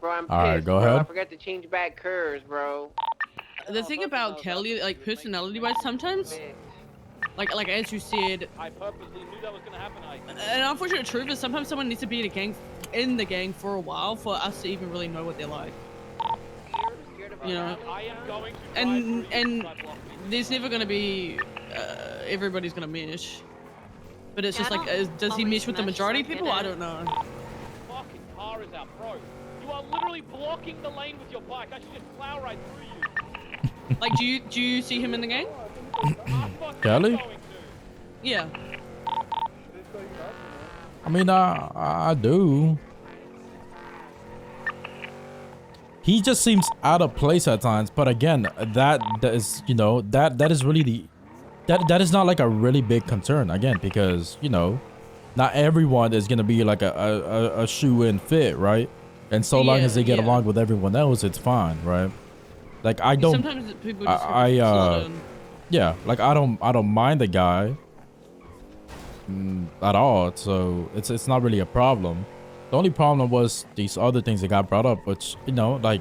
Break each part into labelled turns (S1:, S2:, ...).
S1: Bro, I'm pissed,
S2: All right, go
S1: bro. I
S2: ahead.
S1: forgot to change back curves, bro.
S3: The thing about Kelly, like personality-wise, sometimes, like as you said,
S4: I purposely knew that was gonna happen.
S3: an unfortunate truth is sometimes someone needs to be in the gang for a while for us to even really know what they're like. You know,
S4: I am going to
S3: and there's never gonna be everybody's gonna mesh, but it's just like, does he mesh with the majority of people? I don't know.
S4: Fucking car is out, bro. You are literally blocking the lane with your bike. I should just plow right through you.
S3: Like, do you see him in the gang?
S2: Kelly?
S3: Yeah.
S2: I mean, I do. He just seems out of place at times, but again, that is, you know, that is really that is not like a really big concern again, because, you know, not everyone is gonna be like a shoe-in fit, right? And so long as they get along with everyone else, it's fine, right? Like I don't,
S3: sometimes people just
S2: yeah, like I don't mind the guy at all, so it's not really a problem. The only problem was these other things that got brought up, which, you know, like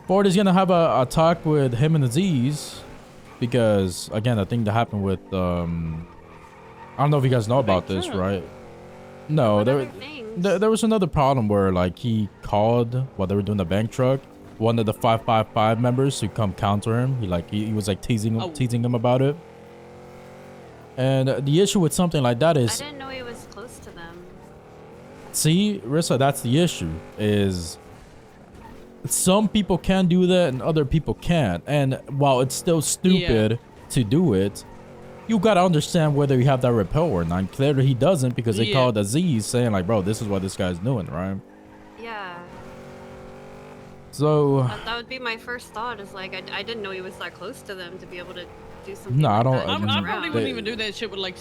S2: Ford is gonna have a talk with him and Aziz, because again, the thing that happened with I don't know if you guys know about this, right? No, there was another problem where like he called while they were doing the bank truck one of the 555 members to come counter him. He was like teasing him about it. And the issue with something like that is,
S5: I didn't know he was close to them.
S2: see, Rissa, that's the issue, is some people can do that and other people can't. And while it's still stupid to do it, you gotta understand whether you have that rapport or not. And clearly he doesn't, because they called Aziz saying like, bro, this is what this guy's doing, right?
S5: Yeah.
S2: So
S5: that would be my first thought, is like, I didn't know he was that close to them to be able to do something.
S2: No,
S5: like
S2: I don't.
S5: that.
S3: I probably wouldn't even do that shit with like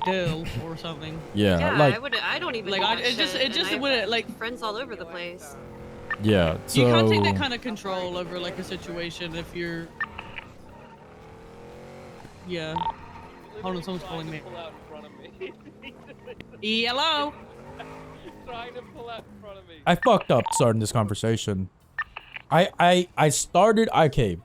S3: Dale or something.
S2: Yeah, like
S5: I don't even
S3: like
S5: do that
S3: it just
S5: shit,
S3: wouldn't, like,
S5: friends all over the place.
S2: yeah. So
S3: you can't take that kind of control over like a situation if you're. Yeah. Hold on, someone's calling me. Hello.
S4: Trying to pull out in front of me.
S2: I fucked up starting this conversation. I started. Okay.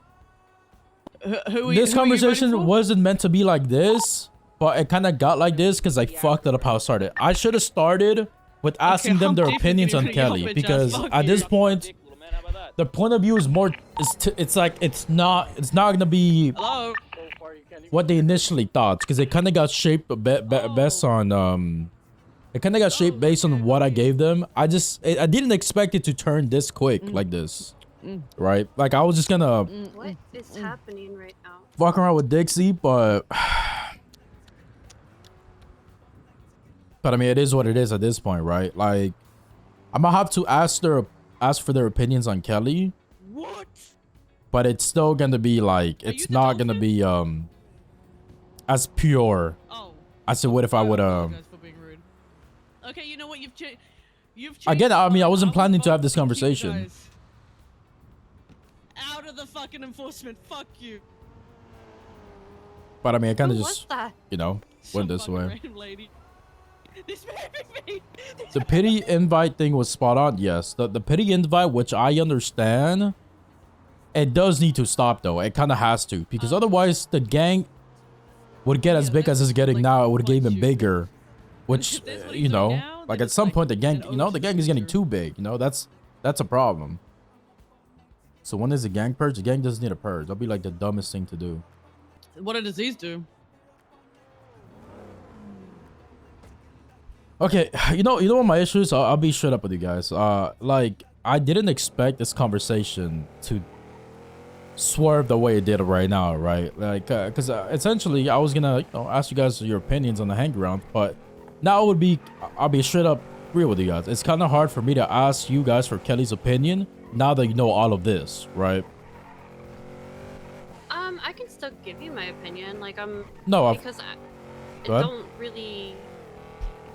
S2: This conversation wasn't meant to be like this, but it kind of got like this because I fucked it up how it started. I should have started with asking them their opinions on Kelly, because at this point, the point of view is more. It's like it's not gonna be what they initially thought, because it kind of got shaped based on It kind of got shaped based on what I gave them. I didn't expect it to turn this quick like this. Right? Like I was just gonna
S5: What is happening right now?
S2: walk around with Dixie, but I mean, it is what it is at this point, right? Like I'm gonna have to ask for their opinions on Kelly.
S3: What?
S2: But it's still gonna be like, it's not gonna be as pure as it would if I would
S3: Okay, you know what? You've changed.
S2: Again, I mean, I wasn't planning to have this conversation.
S3: Out of the fucking enforcement. Fuck you.
S2: But I mean, I kind of just, you know, went this way. The pity invite thing was spot on. Yes, the pity invite, which I understand, it does need to stop though. It kind of has to, because otherwise the gang would get as big as it's getting now. It would get even bigger, which, you know, like at some point the gang, you know, the gang is getting too big. You know, that's a problem. So when is a gang purge? The gang doesn't need a purge. That'll be like the dumbest thing to do.
S3: What did Aziz do?
S2: Okay, you know what my issue is? I'll be straight up with you guys. Like I didn't expect this conversation to swerve the way it did right now, right? Like, because essentially I was gonna, you know, ask you guys your opinions on the hang around, but now it would be, I'll be straight up real with you guys. It's kind of hard for me to ask you guys for Kelly's opinion now that you know all of this, right?
S5: I can still give you my opinion. Like because I don't really.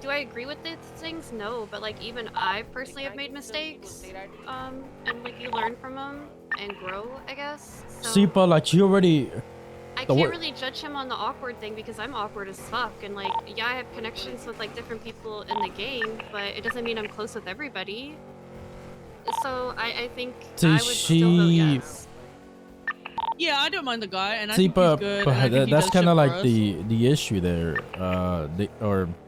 S5: Do I agree with these things? No, but like even I personally have made mistakes, and like you learn from them and grow, I guess. So
S2: See, but like you already.
S5: I can't really judge him on the awkward thing because I'm awkward as fuck, and like yeah, I have connections with like different people in the gang, but it doesn't mean I'm close with everybody. So I think
S2: See,
S5: I would still vote yes.
S3: Yeah, I don't mind the guy, and I
S2: See,
S3: think he's good. And I think he
S2: that's
S3: does
S2: kind
S3: shit
S2: of
S3: for
S2: like
S3: us.
S2: the issue there.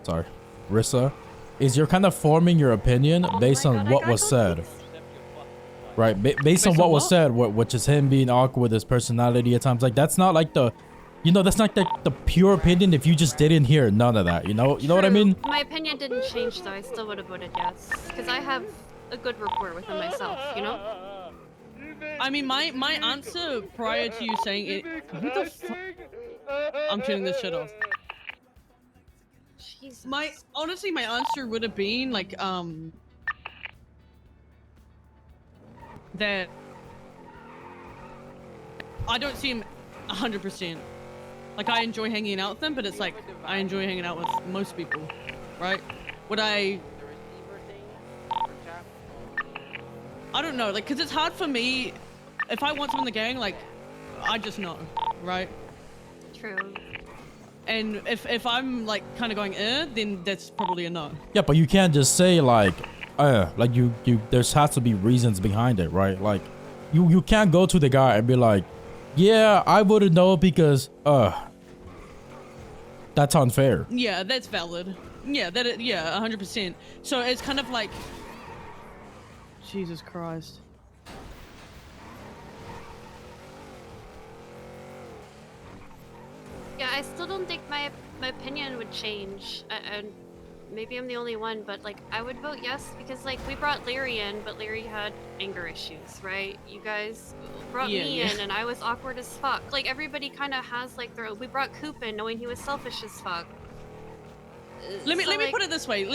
S2: Sorry, Rissa, is you're kind of forming your opinion based on what was said. Right, based on what was said, which is him being awkward with his personality at times. Like that's not like the, you know, that's not the pure opinion if you just didn't hear none of that. You know what I mean?
S5: My opinion didn't change though. I still would have voted yes because I have a good rapport with him myself. You know.
S3: I mean, my answer prior to you saying it. Who the fuck? I'm turning this shit off.
S5: Jesus.
S3: Honestly, my answer would have been like that I don't see him 100%. Like I enjoy hanging out with them, but it's like I enjoy hanging out with most people, right? Would I don't know, like, cause it's hard for me. If I want someone in the gang, like, I just know, right?
S5: True.
S3: And if I'm like kind of going, then that's probably a no.
S2: Yeah, but you can't just say like you there's has to be reasons behind it, right? Like you can't go to the guy and be like, yeah, I wouldn't know because that's unfair.
S3: Yeah, that's valid. Yeah, 100%. So it's kind of like, Jesus Christ.
S5: Yeah, I still don't think my opinion would change. And maybe I'm the only one, but like I would vote yes because like we brought Larry in, but Larry had anger issues, right? You guys brought me in, and I was awkward as fuck. Like everybody kind of has like their. We brought Coop in, knowing he was selfish as fuck.
S3: Let me put it this way.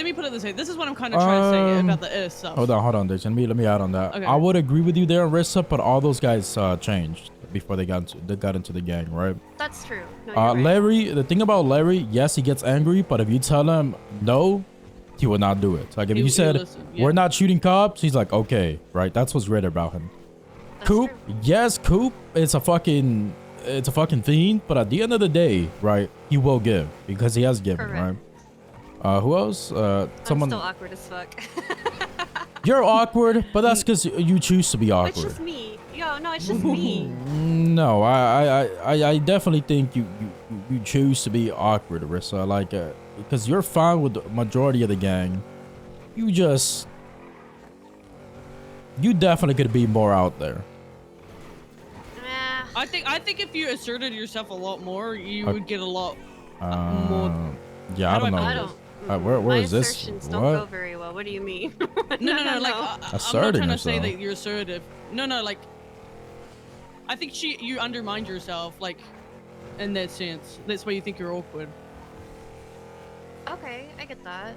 S3: This is what I'm kind of trying to say about the stuff.
S2: Hold on, Ditch. Let me add on that.
S3: Okay.
S2: I would agree with you there, Rissa, but all those guys changed before they got into the gang, right?
S5: That's true. No, you're right.
S2: Larry, the thing about Larry, yes, he gets angry, but if you tell him no, he will not do it. Like if you said
S3: listen, yeah.
S2: we're not shooting cops, he's like, okay, right? That's what's great about him.
S5: That's
S2: Coop,
S5: true.
S2: yes, Coop, it's a fucking fiend, but at the end of the day, right, he will give because he has given,
S5: Correct.
S2: right? Who else?
S5: I'm
S2: Someone.
S5: still awkward as fuck.
S2: You're awkward, but that's because you choose to be awkward.
S5: It's just me. Yo, no, it's just me.
S2: No, I definitely think you choose to be awkward, Rissa. Like, because you're fine with the majority of the gang. You definitely could be more out there.
S5: Nah.
S3: I think if you asserted yourself a lot more, you would get a lot more.
S2: Yeah, I don't know.
S5: I don't.
S2: Where
S5: my
S2: is this?
S5: assertions don't go very well. What do you mean?
S3: No. Like, I'm not
S2: Asserting
S3: trying to say
S2: yourself.
S3: that you're assertive. No, like, I think you undermined yourself, like, in that sense. That's why you think you're awkward.
S5: Okay, I get that.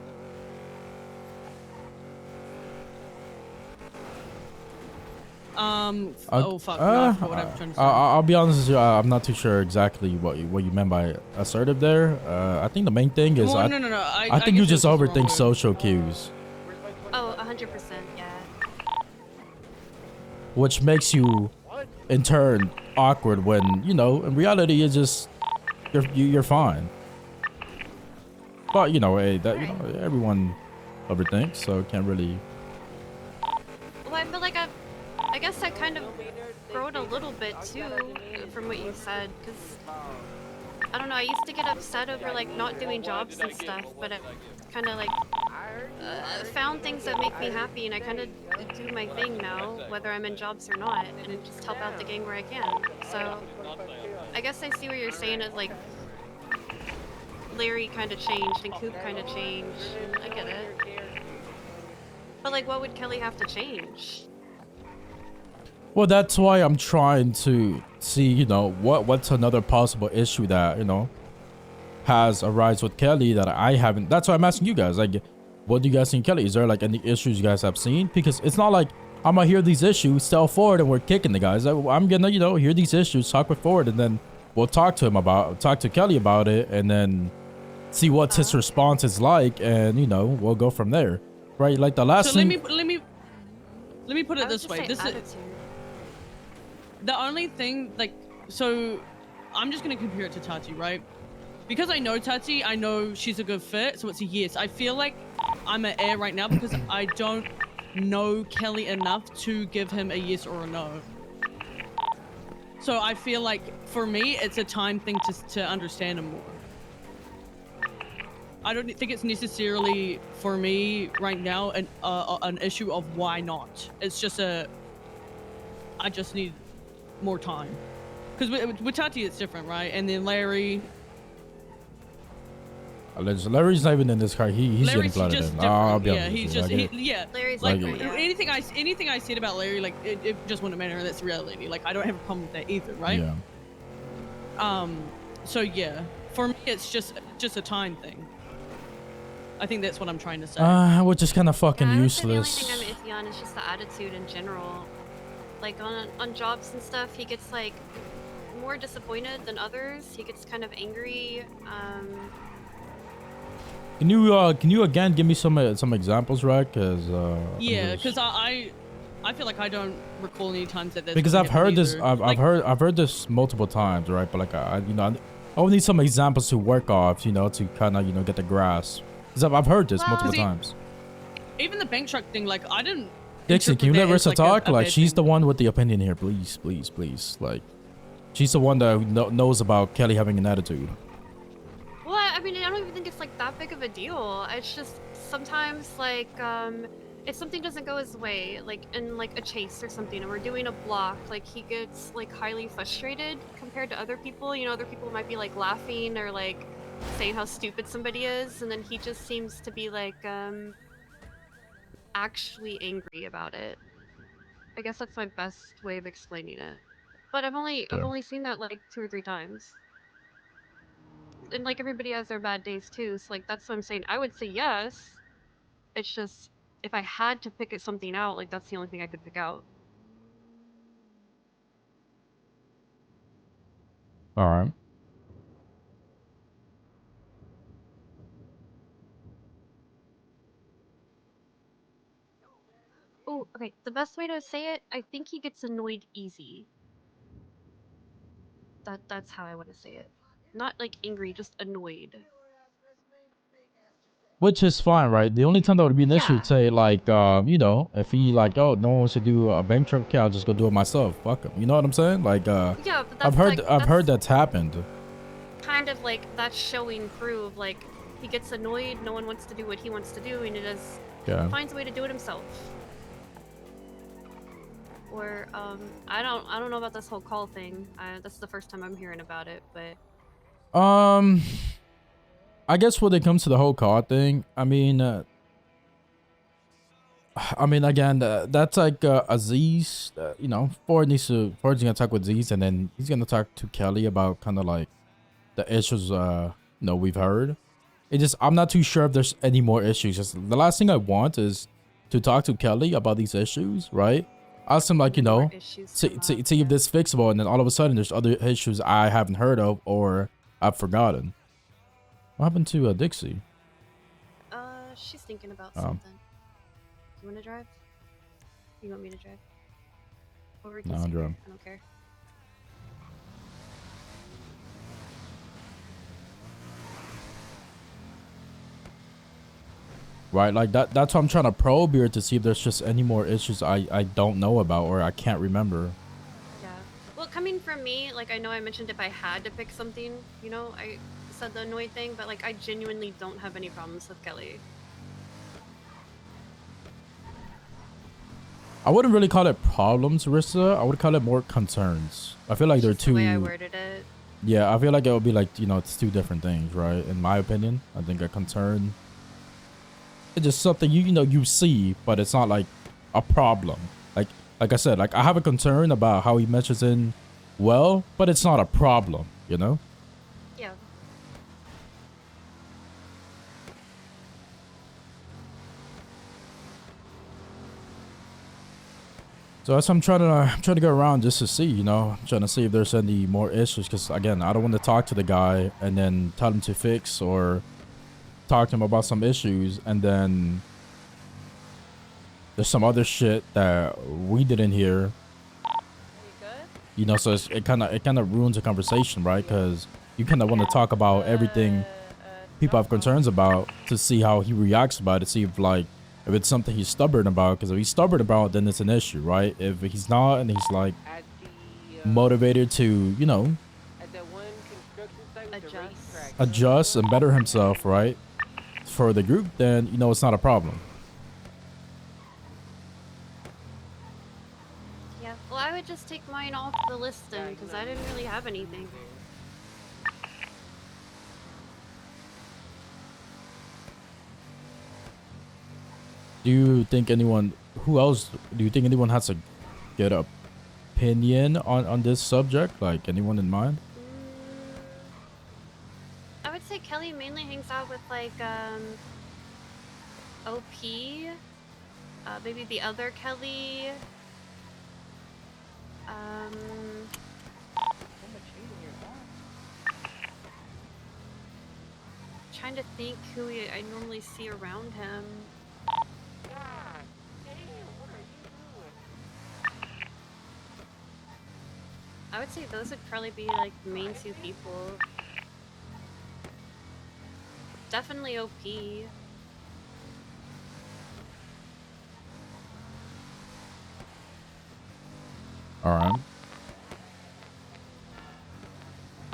S3: Oh fuck. No, I forgot what I'm trying to say.
S2: I'll be honest with you. I'm not too sure exactly what you meant by assertive there. I think the main thing is
S3: Well, no.
S2: I think you
S3: guess
S2: just
S3: this was the wrong
S2: overthink
S3: word.
S2: social cues,
S5: Oh, 100%, yeah.
S2: which makes you in turn awkward when in reality you're just you're fine. But hey, that everyone overthinks, so can't really.
S5: Well, I feel like I guess I kind of grown a little bit too from what you said, because I don't know, I used to get upset over like not doing jobs and stuff, but I kind of like found things that make me happy, and I kind of do my thing now, whether I'm in jobs or not, and just help out the gang where I can. So I guess I see what you're saying is like Larry kind of changed and Coop kind of changed. I get it. But like, what would Kelly have to change?
S2: Well, that's why I'm trying to see, what's another possible issue that, has arisen with Kelly that I haven't. That's why I'm asking you guys, like, what do you guys think, Kelly? Is there like any issues you guys have seen? Because it's not like I'm gonna hear these issues, tell Ford, and we're kicking the guys. I'm gonna, hear these issues, talk with Ford, and then we'll talk to Kelly about it, and then see what his response is like, and we'll go from there, right? Like the last
S3: So
S2: thing.
S3: let me put it this way. This is the only thing, like, so I'm just gonna compare it to Tati, right? Because I know Tati, I know she's a good fit, so it's a yes. I feel like I'm an air right now because I don't know Kelly enough to give him a yes or a no. So I feel like for me, it's a time thing to understand him more. I don't think it's necessarily for me right now an issue of why not. It's just I just need more time. Because with Tati, it's different, right? And then Larry.
S2: Larry's not even in this car. He's
S3: Larry's
S2: getting
S3: just
S2: flooded. I'll be
S3: yeah,
S2: honest
S3: he's
S2: with you.
S3: just
S2: I get it.
S3: yeah.
S5: Larry's
S3: like
S5: like, yeah.
S3: anything I said about Larry, like it just wouldn't matter. That's reality. Like I don't have a problem with that either, right?
S2: Yeah.
S3: So yeah, for me, it's just a time thing. I think that's what I'm trying to say.
S2: Which is kind of fucking
S5: yeah,
S2: useless.
S5: The only thing I'm iffy on is just the attitude in general. Like on jobs and stuff, he gets like more disappointed than others. He gets kind of angry.
S2: Can you again give me some examples, right? Because
S3: yeah, because I feel like I don't recall any times that.
S2: Because I've heard this, I've heard this multiple times, right? But like I would need some examples to work off, to kind of get the grasp. Because I've heard this multiple times.
S3: Even the bank truck thing, like I didn't.
S2: Dixie, can you let Rissa talk?
S3: Like
S2: she's the one with the opinion here. Please. Like, she's the one that knows about Kelly having an attitude.
S5: Well, I mean, I don't even think it's like that big of a deal. It's just sometimes like, if something doesn't go his way, like in like a chase or something, and we're doing a block, like he gets like highly frustrated compared to other people. Other people might be like laughing or like saying how stupid somebody is, and then he just seems to be like, actually angry about it. I guess that's my best way of explaining it. But I've only seen that like 2 or 3 times. And like everybody has their bad days too, so like that's what I'm saying. I would say yes. It's just if I had to pick something out, like that's the only thing I could pick out.
S2: All right.
S5: Oh, okay. The best way to say it, I think he gets annoyed easy. That's how I want to say it. Not like angry, just annoyed.
S2: Which is fine, right? The only time that would be an issue would say like, if he like, oh, no one wants to do a bank truck, okay, I'll just go do it myself. Fuck him. You know what I'm saying? Like,
S5: yeah, but
S2: I've heard that's happened.
S5: Kind of like that's showing proof. Like he gets annoyed, no one wants to do what he wants to do, and he finds a way to do it himself. Or I don't know about this whole call thing. That's the first time I'm hearing about it, but
S2: I guess when it comes to the whole call thing, I mean again, that's like Aziz. Ford's gonna talk with Aziz, and then he's gonna talk to Kelly about kind of like the issues we've heard. I'm not too sure if there's any more issues. Just the last thing I want is to talk to Kelly about these issues, right? Ask him like, see if this is fixable, and then all of a sudden there's other issues I haven't heard of or I've forgotten. What happened to Dixie?
S5: She's thinking about something. You want to drive? You want me to drive? Or
S2: no, I'm driving.
S5: I don't care.
S2: Right, like that's what I'm trying to probe here to see if there's just any more issues I don't know about or I can't remember.
S5: Yeah. Well, coming from me, like I know I mentioned if I had to pick something, I said the annoyed thing, but like I genuinely don't have any problems with Kelly.
S2: I wouldn't really call it problems, Rissa. I would call it more concerns. I feel like they're two.
S5: The way I worded it.
S2: Yeah, I feel like it would be like, it's 2 different things, right? In my opinion, I think a concern, it's just something you see, but it's not like a problem. Like I said, like I have a concern about how he meshes in well, but it's not a problem,
S5: Yeah.
S2: So that's what I'm trying to go around just to see, trying to see if there's any more issues. Because again, I don't want to talk to the guy and then tell him to fix or talk to him about some issues, and then there's some other shit that we didn't hear.
S5: You good?
S2: So it kind of ruins the conversation, right? Because you kind of want to talk about everything people have concerns about to see how he reacts about it, see if If it's something he's stubborn about, because if he's stubborn about, then it's an issue, right? If he's not, and he's like
S1: At the,
S2: motivated to, you know,
S1: at that one construction site with the racetrack.
S2: adjust and better himself, right, for the group, then you know it's not a problem.
S5: Yeah, well, I would just take mine off the list then, because I didn't really have anything.
S2: Do you think anyone, who else, do you think anyone has a good opinion on this subject? Like anyone in mind?
S5: I would say Kelly mainly hangs out with like OP, maybe the other Kelly. Trying to think who I normally see around him. I would say those would probably be like the main two people. Definitely OP.
S2: Alright.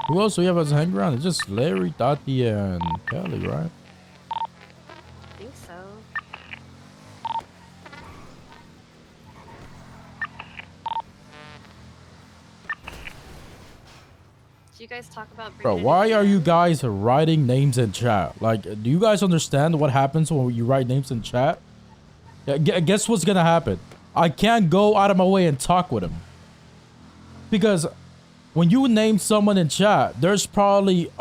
S2: Who else do we have as a hang around? It's just Larry, Tati, and Kelly, right?
S5: I think so. Do you guys talk about
S2: Bro, why are you guys writing names in chat? Like, do you guys understand what happens when you write names in chat? Yeah, guess what's gonna happen? I can't go out of my way and talk with him. Because when you name someone in chat, there's probably